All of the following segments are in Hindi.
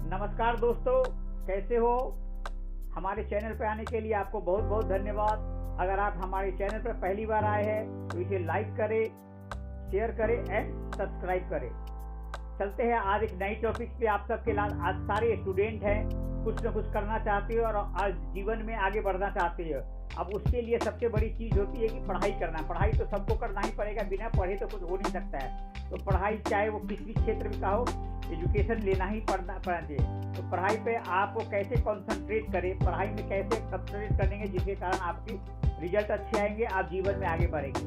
नमस्कार दोस्तों, कैसे हो? हमारे चैनल पर आने के लिए आपको बहुत बहुत धन्यवाद। अगर आप हमारे चैनल पर पहली बार आए हैं तो इसे लाइक करें, शेयर करें एंड सब्सक्राइब करें। चलते हैं आज एक नई टॉपिक पे। आप सबके लाल आज सारे स्टूडेंट हैं, कुछ न कुछ करना चाहते हो और आज जीवन में आगे बढ़ना चाहते हो। अब उसके लिए सबसे बड़ी चीज़ होती है कि पढ़ाई करना। पढ़ाई तो सबको करना ही पड़ेगा, बिना पढ़े तो कुछ हो नहीं सकता है। तो पढ़ाई चाहे वो किसी भी क्षेत्र में का हो, एजुकेशन लेना ही पड़ना चाहिए। तो पढ़ाई पे आपको कैसे कॉन्सेंट्रेट करें, पढ़ाई में कैसे कंसंट्रेट करेंगे जिसके कारण आपकी रिजल्ट अच्छे आएंगे, आप जीवन में आगे बढ़ेंगे।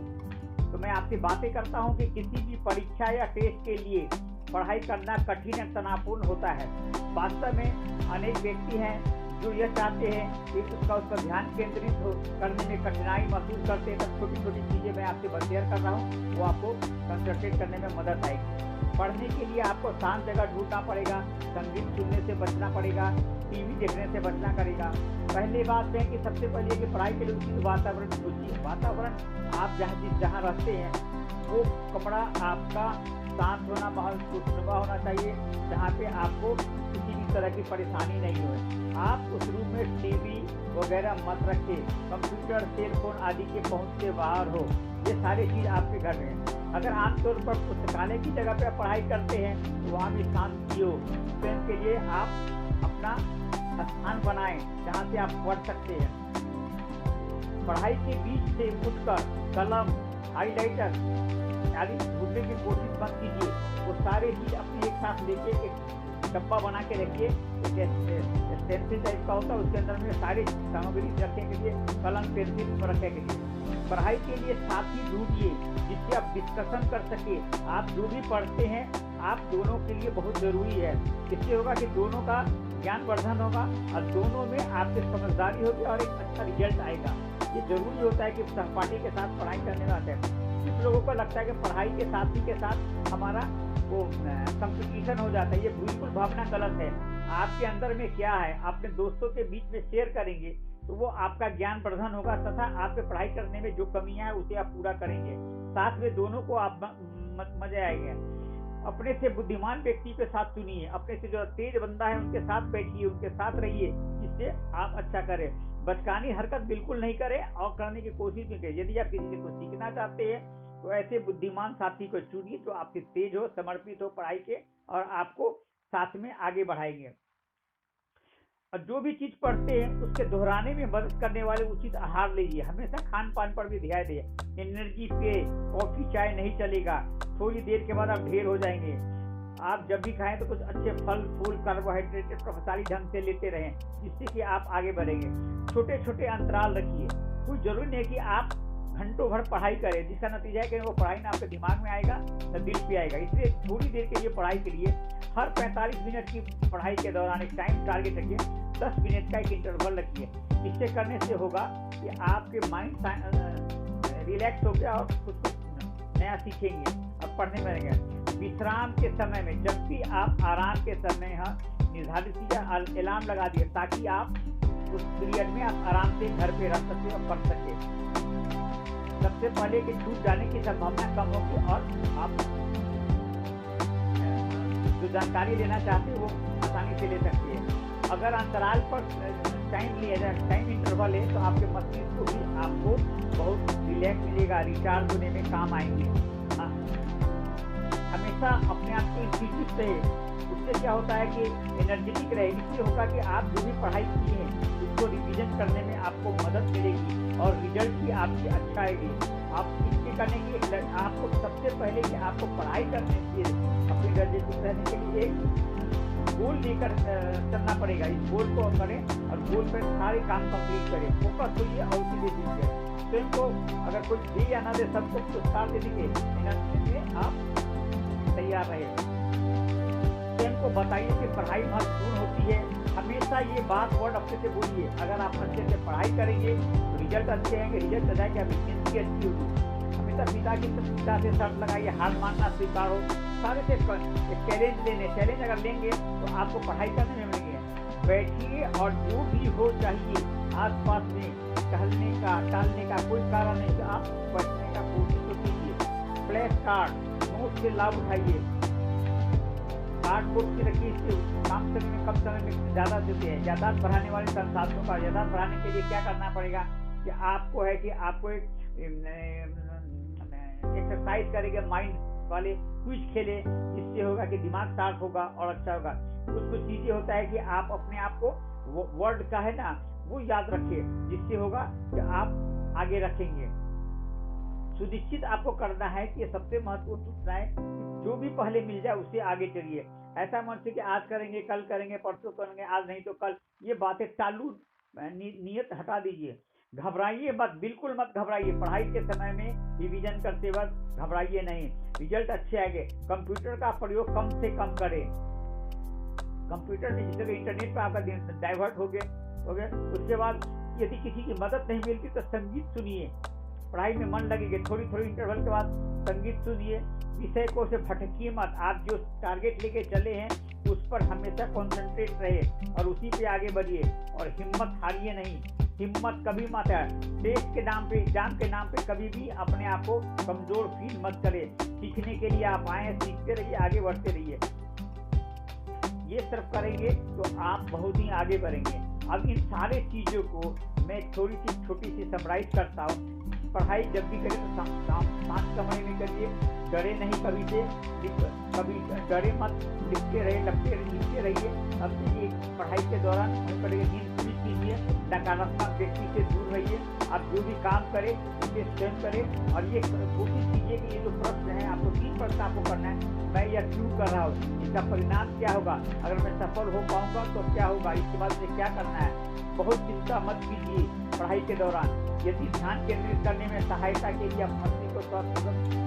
तो मैं आपसे बातें करता हूँ कि किसी भी परीक्षा या टेस्ट के लिए पढ़ाई करना कठिन और तनावपूर्ण होता है। वास्तव में अनेक व्यक्ति हैं जो यह चाहते हैं कि उस पर ध्यान केंद्रित करने में कठिनाई महसूस करते हैं। तब छोटी छोटी चीज़ें मैं आपसे शेयर कर रहा हूँ, वो आपको कंसंट्रेट करने में मदद आएगी। पढ़ने के लिए आपको शांत जगह ढूंढना पड़ेगा, संगीत सुनने से बचना पड़ेगा, टीवी देखने से बचना पड़ेगा। पहली बात है कि सबसे पहले कि पढ़ाई के लिए उचित वातावरण खोजिए। वातावरण आप जहाँ रहते हैं वो कमरा आपका शांत होना, माहौल खुशनुमा होना चाहिए, जहाँ पे आपको किसी भी तरह की परेशानी नहीं हो। आप उस रूम में टीवी वगैरह मत रखें, कंप्यूटर, सेल फोन आदि के पहुँच से बाहर हो। ये सारी चीज़ आपके घर में है। अगर आमतौर पर पुस्तकालय की जगह पे आप पढ़ाई करते हैं तो वहाँ भी शांति हो। स्टूडेंट के लिए आप अपना स्थान बनाएं जहाँ से आप पढ़ सकते हैं। पढ़ाई के बीच से उठकर कलम, हाईलाइटर आदि ढूंढने की कोशिश मत कीजिए। वो सारे चीज अपने एक साथ लेके एक डब्बा बना के रखिए। पेंसिल टाइप का होता है, उसके अंदर में सारी सामग्री रखने के लिए, कलम पेंसिल रखने के लिए। पढ़ाई के लिए साथी ढूंढिए जिससे आप डिस्कशन कर सके। आप जो भी पढ़ते हैं आप दोनों के लिए बहुत जरूरी है। इससे होगा कि दोनों का ज्ञान वर्धन होगा और दोनों में आपकी समझदारी होगी और एक अच्छा रिजल्ट आएगा। ये जरूरी होता है कि सहपाठी के साथ पढ़ाई करने में आते हैं। कुछ लोगों को लगता है कि पढ़ाई के साथी के साथ हमारा वो कंपटीशन हो जाता है। ये बिल्कुल भावना गलत है। आपके अंदर में क्या है, अपने दोस्तों के बीच में शेयर करेंगे तो वो आपका ज्ञान वर्धन होगा तथा आपके पढ़ाई करने में जो कमियां है उसे आप पूरा करेंगे। साथ में दोनों को आप मजा आएगा। अपने से बुद्धिमान व्यक्ति के साथ सुनिए, अपने से जो तेज बंदा है उनके साथ बैठिए, उनके साथ रहिए, जिससे आप अच्छा करें। बचकानी हरकत बिल्कुल नहीं करें और करने की कोशिश भी करें। यदि आप किसी से कुछ सीखना चाहते हैं तो ऐसे बुद्धिमान साथी को चुनिए जो आपसे तेज हो, समर्पित हो पढ़ाई के और आपको साथ में आगे बढ़ाएंगे। और जो भी चीज पढ़ते हैं उसके दोहराने में मदद करने वाले उचित आहार लीजिए। हमेशा खान पान पर भी ध्यान दें। एनर्जी पे कॉफी चाय नहीं चलेगा, थोड़ी देर के बाद आप ढेर हो जाएंगे। आप जब भी खाएं तो कुछ अच्छे फल फूल कार्बोहाइड्रेटेड प्रभावशाली ढंग से लेते रहें, जिससे कि आप आगे बढ़ेंगे। छोटे छोटे अंतराल रखिए। कोई जरूरी नहीं कि आप घंटों भर पढ़ाई करें, जिसका नतीजा है कि वो पढ़ाई ना आपके दिमाग में आएगा न दिल पे आएगा। इसलिए थोड़ी देर के लिए पढ़ाई के लिए हर 45 मिनट की पढ़ाई के दौरान एक टाइम टारगेट रखिए। 10 मिनट का एक इंटरवल रखिए। इससे करने से होगा कि आपके माइंड रिलैक्स हो गया और कुछ नया सीखेंगे और पढ़ने में रहेंगे। विश्राम के समय में जब भी आप आराम के समय निर्धारित कीजिए, अलार्म लगा दिए ताकि आप उस पीरियड में आप आराम से घर पे रह सके और पढ़ सके। सबसे पहले कि छूट जाने की संभावना कम होगी और आप जो जानकारी लेना चाहते हैं वो आसानी से ले सकते हैं। अगर अंतराल पर टाइम लिया जाए, टाइम इंटरवल है, तो आपके मस्तिष्क को भी आपको बहुत रिलैक्स मिलेगा, रिचार्ज होने में काम आएंगे। हमेशा अपने आप को इंस्टीट्यूट रहे, उससे क्या होता है कि एनर्जेटिक रहे। इससे होगा कि आप जो भी पढ़ाई की है उसको रिवीजन करने में आपको मदद मिलेगी और रिजल्ट भी आपकी अच्छा आएगी। आप इसके करने की आपको सबसे पहले कि आपको पढ़ाई करने के लिए अपनी एनर्जेटिक रहने के लिए एक गोल लेकर चलना पड़ेगा। इस गोल को करें और गोल पर सारे काम कंप्लीट करें, फोकस होइए और उसी लिए सीखें। स्वयं को अगर कोई दे या ना दे, सबको पुरस्कार देने के एनर्जी में आप तैयार रहे। स्वयं को बताइए कि पढ़ाई महत्वपूर्ण होती है। हमेशा ये बात वर्ड अपने से बोलिए। अगर आप अच्छे से पढ़ाई करेंगे तो रिजल्ट अच्छे आएंगे, रिजल्ट अच्छा है कि आपकी जिंदगी अच्छी होगी। हमेशा पिता से शर्त लगाइए, हार मानना स्वीकार हो। सारे से चैलेंज लेने, चैलेंज अगर लेंगे तो आपको पढ़ाई करने में मिलेंगे। बैठिए और जो भी हो चाहिए आसपास में टहलने का, टालने का कोई कारण नहीं कि आप बैठने का कोशिश तो कीजिए। फ्लैश कार्ड, नोट से लाभ उठाइए। कार्डबोर्ड की रखी इससे कम समय में ज़्यादा देते हैं। यादाश्त बढ़ाने वाले संसाधनों का यादाश्त बढ़ाने के लिए क्या करना पड़ेगा कि आपको है कि आपको एक एक्सरसाइज करेंगे, माइंड वाले क्विज खेले, जिससे होगा कि दिमाग शार्प होगा और अच्छा होगा। कुछ चीज़ें होता है कि आप अपने आप को वर्ड का है ना वो याद रखिए, जिससे होगा कि आप आगे रखेंगे। सुनिश्चित आपको करना है कि सबसे महत्वपूर्ण सूचना है कि जो भी पहले मिल जाए उससे आगे चलिए। ऐसा मत से कि आज करेंगे, कल करेंगे, परसों करेंगे, आज नहीं तो कल, ये बातें टालू नियत हटा दीजिए। घबराइए मत, बिल्कुल मत घबराइए। पढ़ाई के समय में रिवीजन करते वक्त घबराइए नहीं, रिजल्ट अच्छे आएंगे। कंप्यूटर का प्रयोग कम से कम करें। कंप्यूटर में जिस इंटरनेट पर आपका डाइवर्ट हो गए, उसके बाद यदि किसी की मदद नहीं मिलती तो संगीत सुनिए, पढ़ाई में मन लगेगा। थोड़ी इंटरवल के बाद संगीत सुनिए। विषय को से भटकिए मत। आप जो टारगेट लेके चले हैं उस पर हमेशा कंसंट्रेट रहे और उसी पे आगे बढ़िए और हिम्मत हारिए नहीं। हिम्मत कभी मत है। टेस्ट के नाम पे, एग्जाम के नाम पे कभी भी अपने आप को कमजोर फील मत करें। सीखने के लिए आप आए हैं, सीखते रहिए, आगे बढ़ते रहिए। ये सिर्फ करेंगे तो आप बहुत ही आगे बढ़ेंगे। अब इन सारे चीज़ों को मैं थोड़ी सी छोटी सी समराइज करता हूँ। पढ़ाई जब भी करें तो शांत कमरे में करिए, डरे नहीं कभी से, कभी डरे मत, लिखते रहे, लिखते रहिए। अब ये पढ़ाई के दौरान नींद पूरी कीजिए, नकारात्मक व्यक्ति से दूर रहिए। आप जो भी काम करें उसे स्वयं करें और ये कोशिश कीजिए कि ये जो प्रश्न है आपको 3 प्रश्न आपको करना है। मैं यह क्यों कर रहा हूँ, इसका परिणाम क्या होगा, अगर मैं सफल हो पाऊंगा तो क्या होगा, इसके बाद मुझे क्या करना है। बहुत चिंता मत कीजिए पढ़ाई के दौरान। यदि ध्यान केंद्रित करने में सहायता के लिए आप मस्ती को स्वस्थ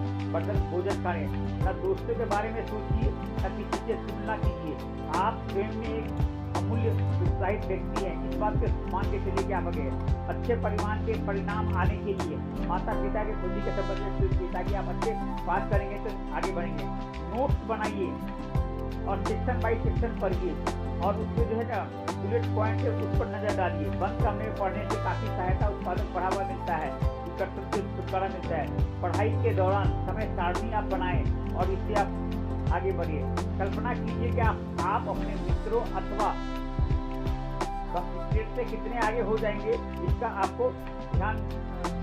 भोजन करें, न दोस्तों के बारे में सोचिए, न किसी से तुलना कीजिए। आप स्वयं में एक अमूल्य उत्साहित व्यक्ति हैं, इस बात को मान के चलिए क्या बगे। अच्छे परिणाम आने के लिए माता पिता के खुशी के संबंध में सोचिए, ताकि आप अच्छे बात करेंगे तो आगे बढ़ेंगे। नोट्स बनाइए और सेक्शन बाई सेक्शन पढ़िए और उसके जो है ना बुलेट पॉइंट है उस पर नजर डालिए। बंद कमरे में पढ़ने से काफी सहायता, उत्पादक बढ़ावा मिलता है, छुटकारा मिलता है। पढ़ाई के दौरान समय सारणी आप बनाएं और इससे आप आगे बढ़िए। कल्पना कीजिए कि आप अपने मित्रों अथवा कंप्यूटर से कितने आगे हो जाएंगे, इसका आपको ध्यान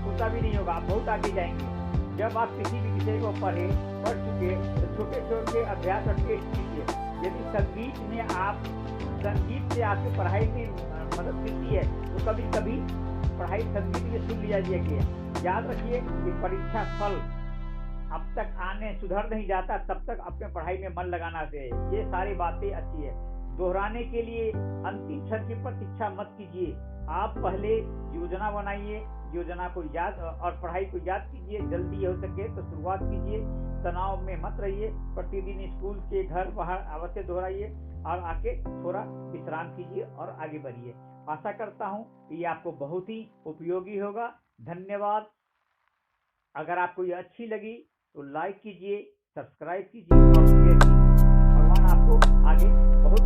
होता भी नहीं होगा, आप बहुत आगे जाएंगे। जब आप किसी भी विषय को पढ़ चुके तो छोटे अभ्यास और टेस्ट कीजिए। यदि संगीत से आपकी पढ़ाई में मदद मिलती है तो कभी कभी पढ़ाई संगीत में सुन लिया जाएगी। याद रखिए कि परीक्षा फल अब तक आने सुधर नहीं जाता, तब तक अपने पढ़ाई में मन लगाना चाहिए। ये सारी बातें अच्छी है। दोहराने के लिए अंतिम क्षण की प्रतीक्षा मत कीजिए। आप पहले योजना बनाइए, योजना को याद और पढ़ाई को याद कीजिए। जल्दी हो सके तो शुरुआत कीजिए, तनाव में मत रहिए। प्रतिदिन स्कूल के घर बाहर अवश्य दोहराइए और आके थोड़ा विश्राम कीजिए और आगे बढ़िए। आशा करता हूँ कि ये आपको बहुत ही उपयोगी होगा। धन्यवाद। अगर आपको ये अच्छी लगी तो लाइक कीजिए, सब्सक्राइब कीजिए और शेयर कीजिए। भगवान आपको आगे बहुत